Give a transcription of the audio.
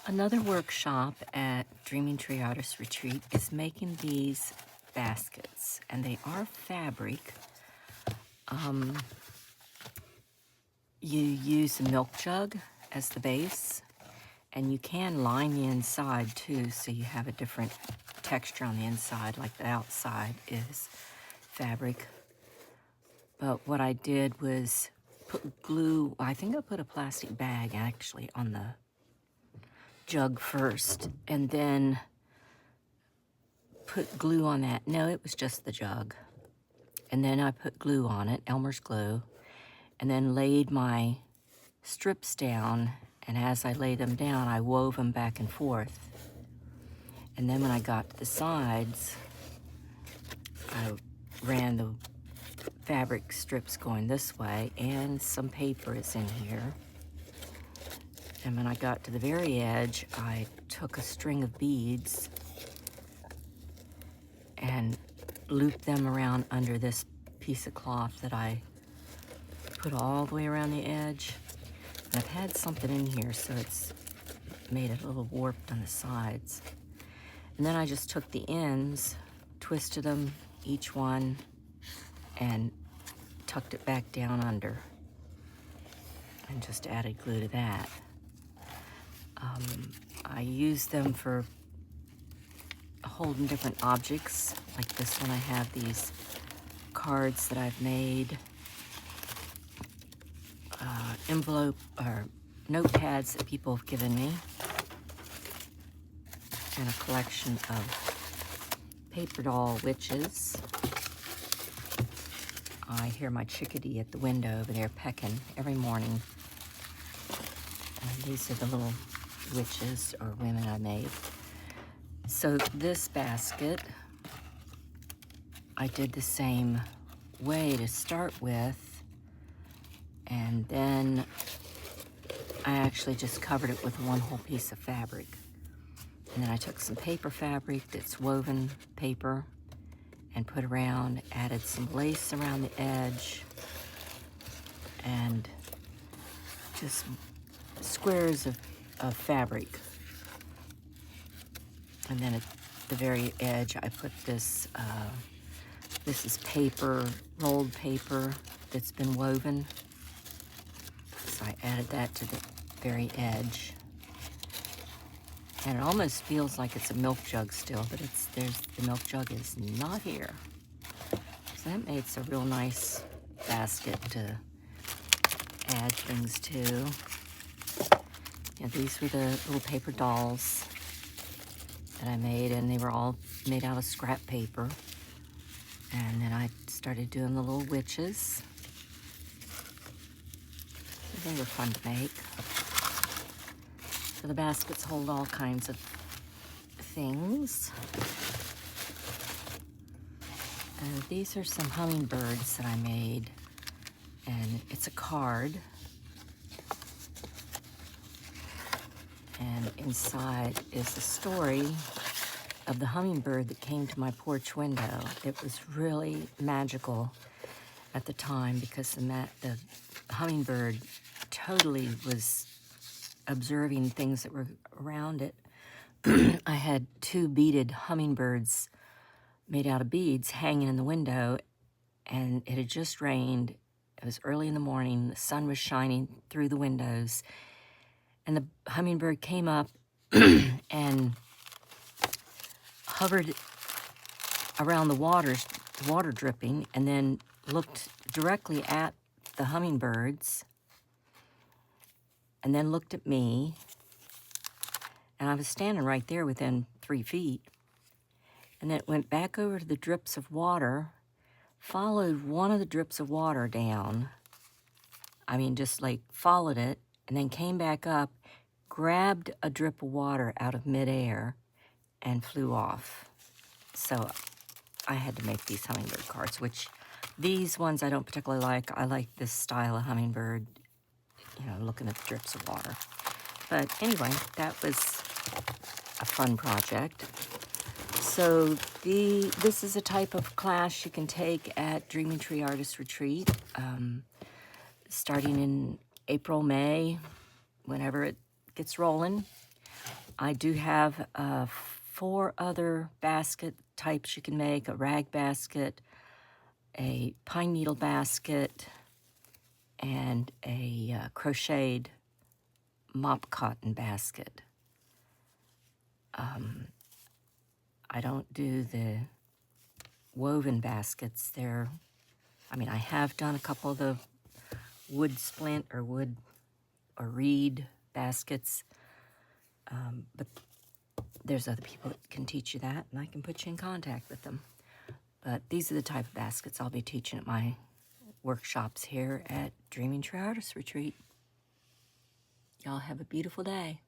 Another workshop at Dreaming Tree Artist Retreat is making these baskets, and they are fabric. You use a milk jug as the base, and you can line the inside too, so you have a different texture on the inside, like the outside is fabric. But what I did was put glue, I think I put a plastic bag actually on the jug first, and then put glue on that. No, it was just the jug. And then I put glue on it, Elmer's glue, and then laid my strips down. And as I laid them down, I wove them back and forth. And then when I got to the sides, I ran the fabric strips going this way, and some paper is in here. And when I got to the very edge, I took a string of beads and looped them around under this piece of cloth that I put all the way around the edge. And I've had something in here, so it's made it a little warped on the sides. And then I just took the ends, twisted them, each one, and tucked it back down under, and just added glue to that. I use them for holding different objects. Like this one, I have these cards that I've made, envelope or notepads that people have given me, and a collection of paper doll witches. I hear my chickadee at the window over there pecking every morning. And these are the little witches or women I made. So this basket, I did the same way to start with, and then I actually just covered it with one whole piece of fabric. And then I took some paper fabric that's woven paper and put around, added some lace around the edge, and just squares of fabric. And then at the very edge, I put this, this is paper, rolled paper that's been woven. So I added that to the very edge. And it almost feels like it's a milk jug still, but the milk jug is not here. So that makes a real nice basket to add things to. Yeah, these were the little paper dolls that I made, and they were all made out of scrap paper. And then I started doing the little witches. They were fun to make. So the baskets hold all kinds of things. And these are some hummingbirds that I made, and it's a card. And inside is a story of the hummingbird that came to my porch window. It was really magical at the time because the hummingbird totally was observing things that were around it. I had two beaded hummingbirds made out of beads hanging in the window, and it had just rained. It was early in the morning. The sun was shining through the windows, and the hummingbird came up and hovered around the water dripping, and then looked directly at the hummingbirds, and then looked at me. And I was standing right there within 3 feet. And then it went back over to the drips of water, followed one of the drips of water down. I mean, just like followed it, and then came back up, grabbed a drip of water out of midair, and flew off. So I had to make these hummingbird cards, which these ones I don't particularly like. I like this style of hummingbird, you know, looking at the drips of water. But anyway, that was a fun project. So this is a type of class you can take at Dreaming Tree Artist Retreat, starting in April, May, whenever it gets rolling. I do have 4 other basket types you can make: a rag basket, a pine needle basket, and a crocheted mop cotton basket. I don't do the woven baskets. I have done a couple of the wood splint or wood or reed baskets, but there's other people that can teach you that, and I can put you in contact with them. But these are the type of baskets I'll be teaching at my workshops here at Dreaming Tree Artist Retreat. Y'all have a beautiful day.